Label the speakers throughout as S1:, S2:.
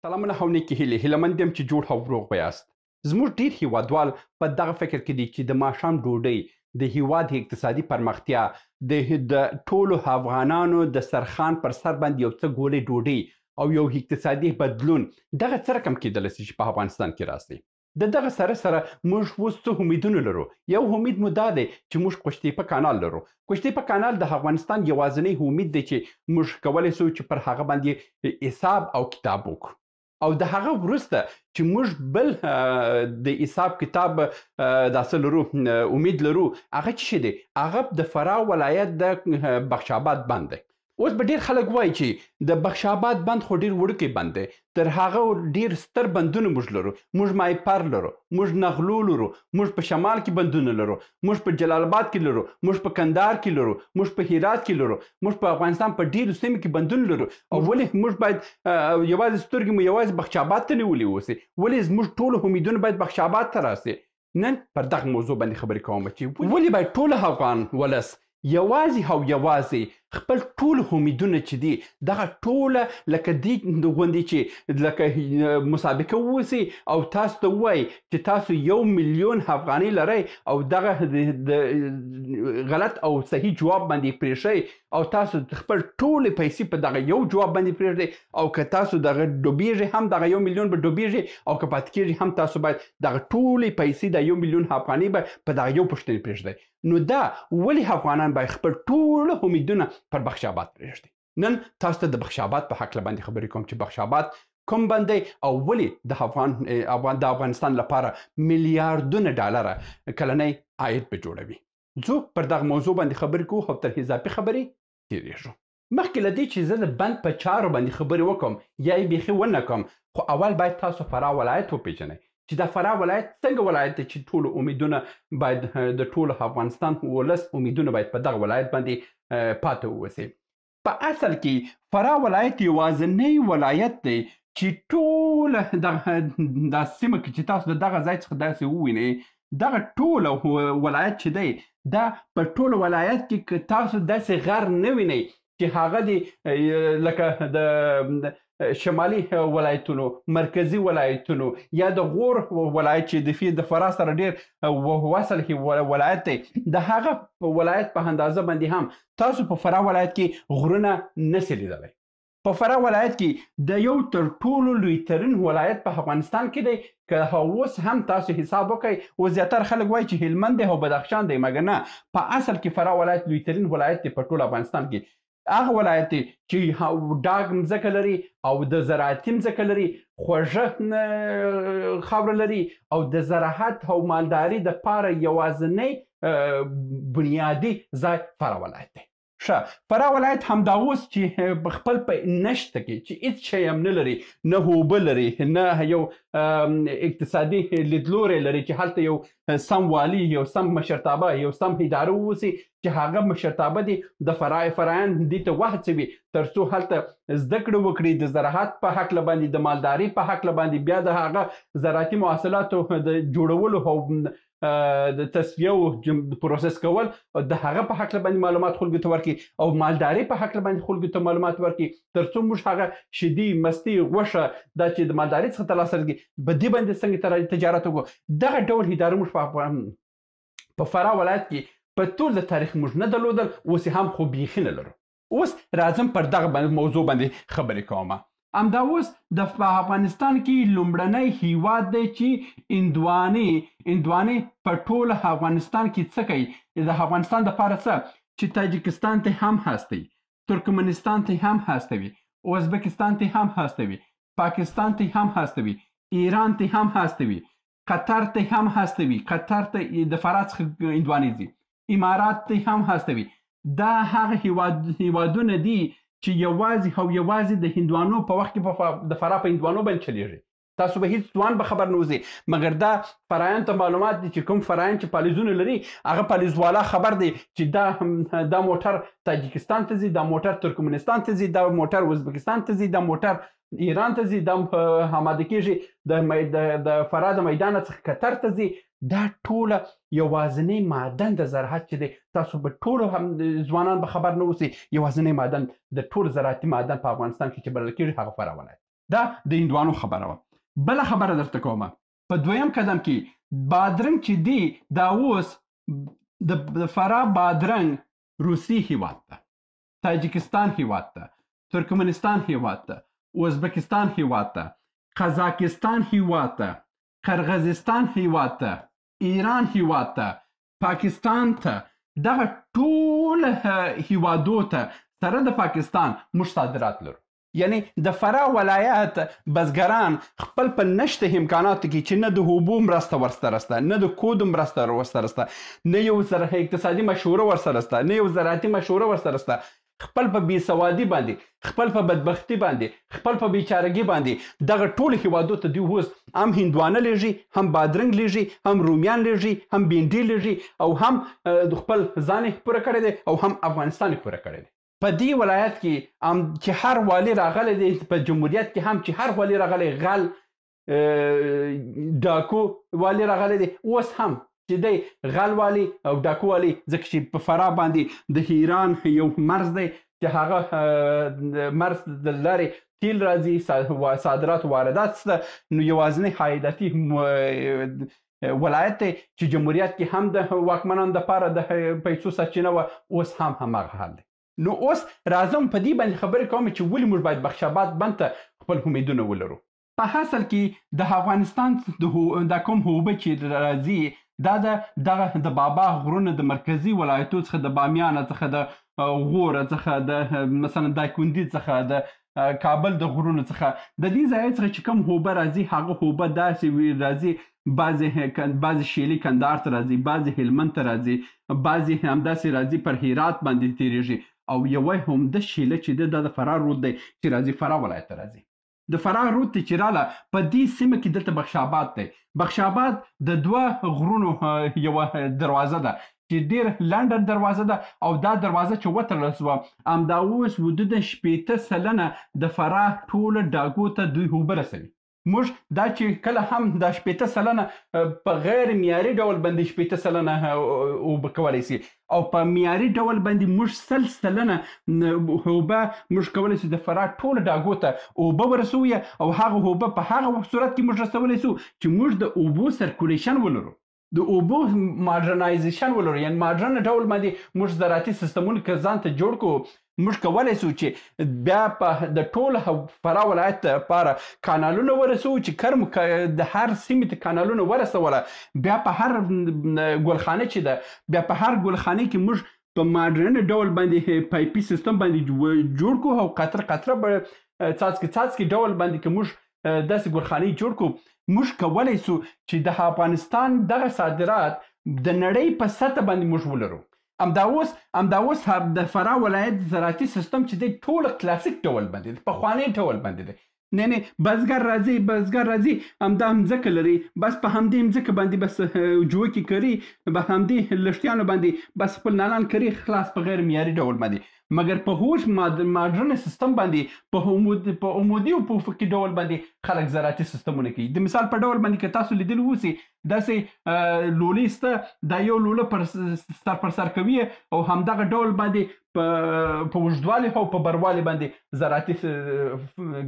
S1: سلامونه او نیکې هیلې هیلهمند یم چې جوړ او روغ به یاست. زموږ ډېر هیوادوال په دغه فکر کې دي چې د ماښام ډوډۍ د هیواد اقتصادي پرمختیا د ټولو افغانانو د سرخان پر سر باندې یو څه ګولې ډوډۍ او یو اقتصادي بدلون دغه څه رقم کېدلی شي چې په افغانستان کې راسي. د دغه سره موږ اوس څه امیدونه لرو. یو امید مو دا دی چې موږ قشتېپه کانال لرو. قشتېپه کانال د افغانستان یوازینی امید دی چې موږ کولی شو چې پر هغه باندې حساب او کتاب وکړو. او د هغه وروسته چې موږ بل د حساب کتاب داسې لرو امید لرو هغه څه شی دی؟ هغه د فراه ولایت د بخش آباد بند دی. اوس به ډېر خلک وایي چې د بخش آباد بند خو ډېر وړوکی بند دی. تر هغه ډېر ستر بندونه موږ لرو. موږ مایپر لرو، موږ نغلو لرو، موږ په شمال کې بندونه لرو، موږ په جلال آباد کې لرو، موږ په کندهار کې لرو، موږ په هرات کې لرو، موږ په افغانستان په ډېرو سیمو کې بندونه لرو. او ولې موږ باید یوازې سترګې مو یوازې بخش آباد ته نیولې اوسي؟ ولې زموږ ټول امیدونه باید بخش آباد ته راسي؟ نن پر دغه موضوع باندې خبرې کوم چې ولې باید ټول افغان ولس یوازې او یوازې خپل ټول امیدونه چې دي دغه ټوله لکه دې غوندې چې لکه مسابقه ووسي او تاسو ته ووایي چې تاسو 1 میلیون افغانۍ لرئ او دغه د غلط او صحیح جواب باندې پرېښئ او تاسو خپل ټولې پیسې په دغه یو جواب باندې پرېږدئ او که تاسو دغه ډوبېږي هم دغه 1 میلیون به ډوبېږي او که پاتې کېږي هم تاسو باید دغه ټولې پیسې د 1 میلیون افغانۍ به په دغه یو پوښتنې پرېږدئ. نو دا ولې افغانان باید خپل ټول امیدونه پر بخش آباد پرېږدي؟ نن تاسو ته د بخش آباد په هکله باندې خبرې کوم چې بخش آباد کوم بند دی او ولې د افغانستان لپاره میلیاردونه ډالره کلنی عاید به جوړوي. ځو پر دغه موضوع باندې خبرې کوو او تر اضافي خبرې تېرېږو. مخکې له دې چې زه د بند په چارو باندې خبرې وکړم یا یې بیخي ونه کړم، خو اول باید تاسو فراه ولایت وپېژنئ چې دا فراه ولایت څنګه ولایت دی چې ټولو امیدونه باید د ټولو افغانستان ولس امیدونه باید په دغه ولایت باندې پاتې ووسي. په اصل کې فراه ولایت یوازینی ولایت دی چې ټوله دا سیمه کې چې تاسو د دغه ځای څخه داسې ووینئ، دغه ټوله ولایت چې دی دا په ټوله ولایت کې که تاسو داسې غر نه وینئ چې هغه د لکه د شمالي ولایتونو، مرکزي ولایتونو یا د غور ولایت چې د فراه سره ډېر وصل ولایت دی، د هغه ولایت په اندازه باندې هم تاسو په فراه ولایت کې غرونه نسئ لیدلی. په فراه ولایت کې د یو تر ټولو لوی ترین ولایت په افغانستان کې دی. که اوس هم تاسو حساب وکړئ، اوس زیاتره خلک وایي چې هلمند دی او بدخشان دی، مګر نه، په اصل کې فراه ولایت لوی ترین ولایت دی په ټول افغانستان کې. هغه ولایت دی چې ډاګ مځکه لري او د زراعتي مځکه لري، خوږه خاوره لري او د زراعت او مالداري دپاره یوازینی بنیادي ځای فراه ولایت دی. ښه، فراه ولایت همدا اوس چې خپل په نشته کې چې هېڅ شی هم نه لري، نه اوبه لري، نه یو اقتصادي لیدلوری لري چې هلته یو سم والي، یو سم مشرتابه، یو سم اداره واوسي چې هغه مشرتابه دې د فرایان دې ته وهڅوي تر څو هلته زده کړه وکړي د زراعت په هکله باندې، د مالداري په هکله باندې، بیا د هغه زراعتي محصولاتو د جوړولو او د تصفیه او پروسس کول د هغه په هکله باندې معلومات خلکو ته ورکړي او مالداري په هکله باندې خلکو ته معلومات ورکړي تر څو موږ هغه شیدې، مستې، غوښه دا چې د مالداري څخه ترلاسه کړي په دې باندې څنګه تجارت وکړو. دغه ډول ادارې موږ په فراه ولایت کې په ټول د تاریخ موږ نه درلودل، اوس هم خو بیخي نه لرو. اوس راځم پر دغه موضوع باندې خبرې کوم. همدا اوس د افغانستان کې لومړنی هیواد دی چې هندوانې په ټول افغانستان کې څه کوي؟ د افغانستان دپاره څه چې تاجکستان ته هم هستوي، ترکمنستان ته هم هستوي، ازبکستان ته هم هستوي، پاکستان ته هم هستوي، ایران ته هم هستوي، قطر ته هم هستوي، قطر ته د فراه څخه هندوانې ځي، امارات ته هم هستوي. دا هغه هیوادونه دي چې یوازې او یوازې د هندوانو په وخت کې د فراه په هندوانو باندې چلیږي. تاسو به هیڅ ځوان به خبر نه وځي، مګر دا فرایان ته معلومات دي چې کوم فرایان چې پالیزونه لري هغه پالیزوالا خبر دی چې دا موټر تاجکستان ته ځي، دا موټر ترکمنستان ته ځي، دا موټر ازبکستان ته ځي، دا موټر ایران ته ځي، دا آماده کېږي د فراه د میدان څخه قطر ته ځي. دا ټوله یوازینی معدن د زراعت چې دی، تاسو به ټولو هم ځوانان به خبر نه اوسئ، یوازینی معدن د ټول زراعتي معدن په افغانستان کې چې بلل کېږي هغه فراه ولایت. دا د هندوانو خبره وه. بله خبره درته کومه، په دویم قدم کې بادرنګ چې دی دا اوس د فراه بادرنګ روسي هیواد ته، تاجکستان هیواد ته، ترکمنستان هیواد ته، ازبکستان هیواد ته، قزاقستان هیواد ته، قرغیزستان هیواد ته، ایران هیواد ته، پاکستان ته، دغه ټول هیوادو ته سره د پاکستان موږ صادرات لرو. یعنی د فراه ولایت بزګران خپل په نشته امکاناتو کې چې نه د اوبو مرسته ورسره شته، نه د کودو مرسته ورسره شته، نه یو اقتصادي مشوره ورسره شته، نه یو زراعتي مشوره ورسره شته، خپل په بېسوادي باندې، خپل په بدبختي باندې، خپل په بیچارګي باندې دغه ټول هیوادو ته دوی اوس هم هندوانه لیږي، هم بادرنګ لیږي، هم رومیان لیږي، هم بینډي لیږي، او هم خپل ځان یې پوره کړی دی او هم افغانستان یې پوره کړی دی. په دې ولایت کې چې هر والی راغلی دی، په جمهوریت کې هم چې هر والی راغلی، غل ډاکو والی راغلی دی، اوس هم چې دی غل والی او ډاکو والی، ځکه چې په فراه باندې د ایران یو مرز دی چې هغه مرز د لارې تیل راځي، صادرات واردات شته، نو یوازینی عایداتي ولایت دی چې جمهوریت کې هم د واکمنانو دپاره د پیسو سرچینه وه، اوس هم هماغه حال دی. نو اوس راځم په دې باندې خبرې کوم چې ولې موږ باید بخشاباد بند ته خپل امیدونه ولرو. په حاصل کې د افغانستان دا کوم اوبه چې راځي دا دغه د بابا غرونه د مرکزي ولایتو څخه، د بامیانه څخه، د غوره څخه، د مثلا دایکندي څخه، د کابل د غرونو څخه، د دې ځای څخه چې کوم اوبه راځي هغه اوبه داسې راځي، بعضې شیلي کندهار ته راځي، بعضې هلمند ته راځي، بعضې همداسې راځي پر هرات باندې تیریږي، او یوه همده شیله چې ده دا د فراه رود دی چې راځي فراه ولایت ته راځي. د فراه رود ته چې راله په دې سیمه کې دلته بخشاباد دی. بخشاباد د دوه غرونو یوه دروازه ده چې ډېر لنډه دروازه ده، او دا دروازه چې وتړل سوه همدا اوس حدود 80% د فراه ټوله ډاګو ته دوی اوبه رسوي. موږ دا چې کله هم دا 80% په غیر معیاري ډول باندې 80% اوبه کولی شي، او په معیاري ډول باندې موږ 100% اوبه موږ کولی شو د فراه ټولو ډاګو ته اوبه ورسوو، او هغه اوبه په هغه صورت کې موږ رسولی شو چې موږ د اوبو سرکولیشن ولرو، د اوبو ماډرنایزیشن ولرو. یعنې ماډرن ډول باندې موږ زراعتي سیستمونه که ځان ته جوړ کړو، موږ کولی شو چې بیا په د ټول فراه ولایت لپاره کانالونه ورسوو چې کرم د هر سیمې ته کانالونه ورسوله، بیا په هر ګلخانه چې ده، بیا په هر ګلخانه کې موږ په ماډرن ډول باندې پایپي سیستم باندې جوړ کړو، او قطره قطره به څاڅکي ډول باندې که موږ داسې ګلخانې جوړ کړو، موږ کولی شو چې د افغانستان دغه صادرات د نړۍ په سطح باندې موږ ولرو. همدا اوس د فراه ولایت زراعتي سیستم چې دی ټول کلاسیک ډول باندې دی، پخوانی ډول باندې دی. نه بزګر راځي همدا مځکه لري، بس په همدې مځکه باندې بس جوکې کوي، په همدې لښتیانو باندې بس خپل نالان کوي، خلاص په غیر معیاري ډول باندې. مګر په هوش ماډرن سیستم باندې په عمودي او په افقي ډول باندې خلک زراعتي سیستمونه کوي. د مثال په ډول باندې که تاسو لیدلی اوسئ داسې لولۍ شته، دا یو لوله سر پر سر کوي، او همدغه ډول باندې په اوږدوالي او په بروالي باندې زراعتي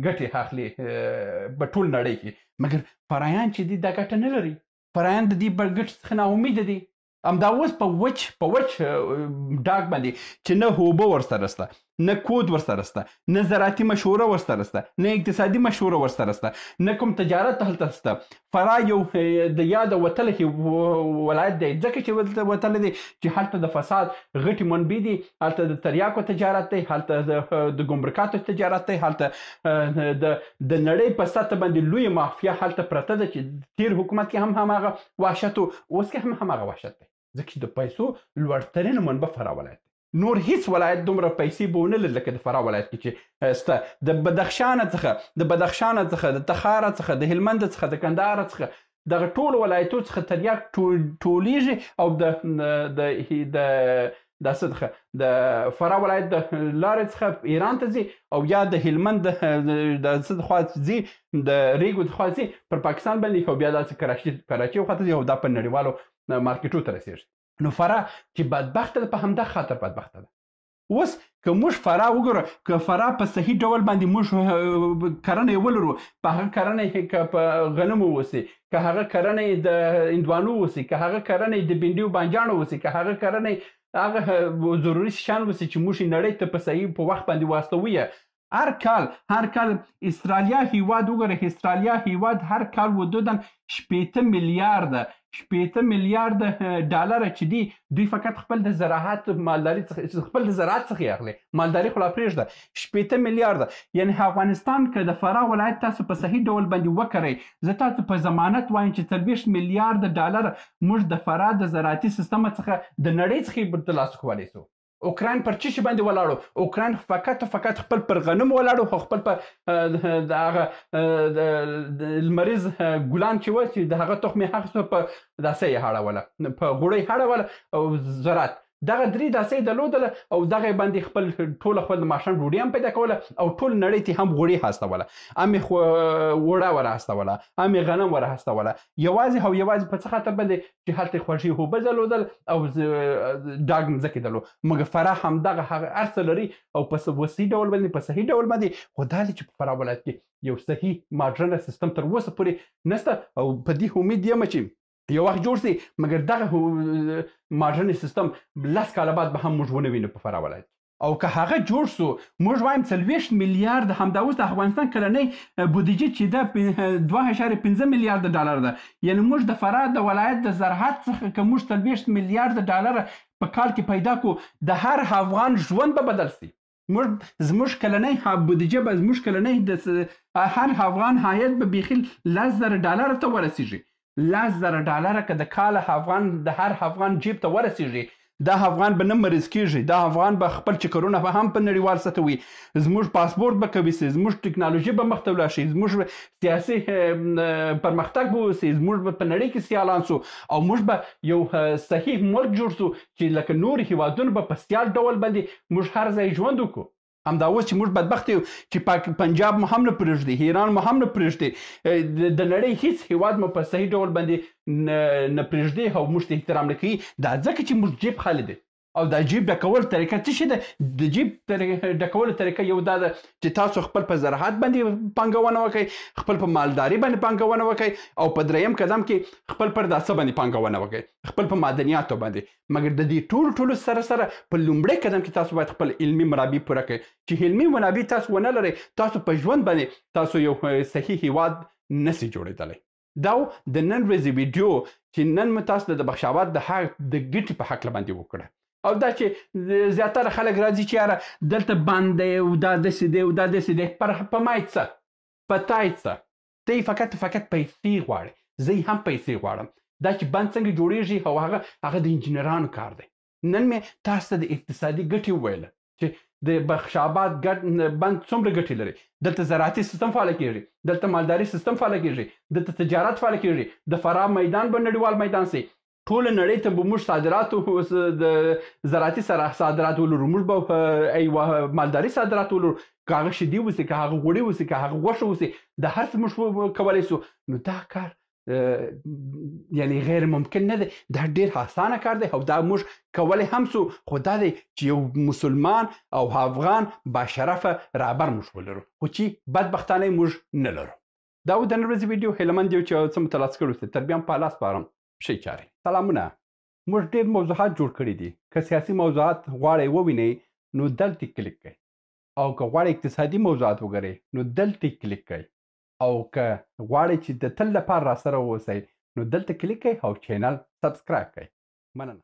S1: ګټې اخلي په ټول نړۍ کې. مګر فرایان چې دي دا ګټه نه لري، فرایان د دې ګټې څخه ناامیده دي. همدا اوس په وچ ډاګ باندې چې نه اوبه ورسره شته، نه کود ورسره شته، نه زراعتي مشوره ورسره شته، نه اقتصادي مشوره ورسره شته، نه کوم تجارت هلته شته. فراه یو د یاده وتلی ولایت دی، ځکه چې وتلی دی چې هلته د فساد غټې منبع دي، هلته د تریاکو تجارت دی، هلته د ګمرکاتو تجارت دی، هلته د نړۍ په سطح باندې لویه مافیا هلته پرته ده چې تیر حکومت کې هم هماغه وحشت و، اوس کې هم هماغه وحشت دی، ځکه چې د پیسو لوړترینه منبع فراه ولایت دی. نور هیڅ ولایت دومره پیسې به ونه لري لکه د فراه ولایت کې چې شته. د بدخشان څخه، د تخاره څخه، د هلمند څخه، د کندهار څخه، دغه ټولو ولایتو څخه تریاک ټولیږي، او د فراه ولایت د لارې څخه ایران ته ځي، او یا د هلمند د خوا ځي، د ریګو د خوا ځي پر پاکستان باندې، او بیا داسې کراچي وخواته ځي، او دا په نړیوالو مارکیټو ته رسېږي. نو فراه چې بدبخته ده په همدغه خاطر بدبخته ده اوس که موږ فراه وګورو که فراه په صحیح ډول باندې موږ کرنه ولرو په هغه کرنه که په غنمو وسي که هغه کرنه د هندوانو وسي که هغه کرنه د بینډیو بانجانو وسي که هغه کرنه هغه ضروري شیان وسي چې موږ نړۍ ته په صحیح په وخت باندې واستوي هر کال استرالیا هیواد وګوره استرالیا هیواد هر کال حدوداً 8 میلیارد ډالر چې دي دوی فقط خپل د زراعت مالداري څخه اخلي مالداري خو لا پرېږده 8 میلیارد یعنی افغانستان که د فراه ولایت تاسو په صحیح ډول باندې وکړئ زه تاسو په ضمانت وایم چې 24 میلیارد ډالر موږ د فراه د زراعتي سیستم څخه د نړۍ څخه ترلاسه کولی سو اوکراین پر چی باندې ولاړو اوکراین فقط خپل پر غنم ولاړو خو خپل په د هغه المریض ګلان چې و چې د هغه تخمې هغه په داسې یې هاړوله په غوړی هاړوله او زراعت دغه درې داسې درلودله او دغه باندې خپل د ماښام ډوډۍ هم پیدا کوله او ټول نړۍ ته هم غوړي هستوله امې وړه ور هستوله امې غنم ور هستوله یوازې په څه خاطر باندې چې هلته خوږې اوبه درلودل او ډاګ مځکې درلود مګر فراه همدغه هغه هر څه لري او په صحیح ډول باندې خو دا چې په فراه ولایت کې یو صحیح ماډرنه سیستم تر اوسه پورې نشته او په دې امید یم چې یو وخت جوړ سي مګر دغه ماډرن سیستم 10 کاله بعد به هم موږ ونه وینو په فراه ولایت او که هغه جوړ سو موږ وایم 40 میلیارد همدا اوس د افغانستان کلنۍ بودیجه چې ده 2.5 میلیارد ډالر ده یعنی موږ د فراه د ولایت د زراعت څخه که موږ 40 میلیارد ډالر په کال کې پیدا کو د هر افغان ژوند به بدل سي زموږ کلنۍ بودیجه به زموږ کلنۍ د هر افغان عاید به بیخي 10,000 ډالر ته ورسیږي 10,000 ډالر که د کال د هر افغان جیب ته ورسیږي دا افغان به نه مریض کیږي دا افغان به خپل چکرونه به هم په نړیوال سطح وي زموږ پاسپورت به قوي سي زموږ ټکنالوژي به مخته ولاړ شي زموږ سیاسي پرمختګ به وسي زموږ به په نړۍ کې سیالان سو او موږ به یو صحیح ملک جوړ سو چې لکه نور هیوادونه به په سیال ډول باندې موږ هر ځای ژوند وکړو همدا اوس چې موږ بدبخت یو چې پنجاب مو هم نه پرېږدي ایران مو هم نه پرېږدي د نړۍ هیڅ هیواد مو په صحیح ډول باندې نه پرېږدي او موږ ته احترام نه کوي دا ځکه چې موږ جیب خالي دی او دا جیب ډکول طریقه څه شي ده د جیب ډکول طریقه یو دا ده چې تاسو خپل په زراعت باندې پانګونه وکړئ خپل په مالداري باندې پانګونه وکړئ او په دریم قدم کې خپل پر داسه باندې پانګونه وکړئ خپل په معدنیاتو باندې مګر د دې ټولو سره په لومړي قدم کې تاسو باید خپل علمي منابع پوره کړئ چې علمي منابع تاسو ونه لرئ تاسو په ژوند باندې تاسو یو صحیح هیواد نسي جوړېدلی دا د نن ورځې ویډیو چې نن مو تاسو د بخشاباد د ګټې په هکله باندې وکړه او دا چې زیاتره خلک راځي چې یاره دلته بند دی او دا داسې دی او دا داسې دی په مای څه په تای څه ته یې فقط پیسې غواړې زه یې هم پیسې غواړم دا چې بند څنګه جوړیږي او هغه د انجینرانو کار دی نن مې تاسو ته د اقتصادي ګټې وویله چې د بخشاباد بند څومره ګټې لري دلته زراعتي سیستم فعال کیږي دلته مالداري سیستم فعال کیږي دلته تجارت فعال کیږي د فراه میدان به نړیوال میدان سي ټول نړۍ ته به موږ صادرات د زراعتي صادرات ولرو موږ به مالداري صادرات ولرو که هغه شیدې وسي که هغه غوړي وسي که هغه غوښه وسي د هر څه موږ کولی سو نو دا کار یعنی غیر ممکن نه دی دا ډیر اسانه کار دی او دا موږ کولی هم سو خو دا دی چې یو مسلمان او افغان باشرفه رهبر موږ ولرو خو چې بدبختانه موږ نه لرو دا و د نن ورځې ویډیو هیله مند یو چې څه مو ترلاسه کړي اوسئ تر بیا هم په الله سپارم ښې چارې سلامونه موږ ډېر موضوعات جوړ کړي دي که سیاسي موضوعات غواړئ ووینئ نو دلته کلیک کړئ او که غواړئ اقتصادي موضوعات وګورئ نو دلته کلیک کړئ او که غواړئ چې د تل لپاره راسره واوسئ نو دلته کلیک کړئ او چینل سبسکرایب کړئ مننه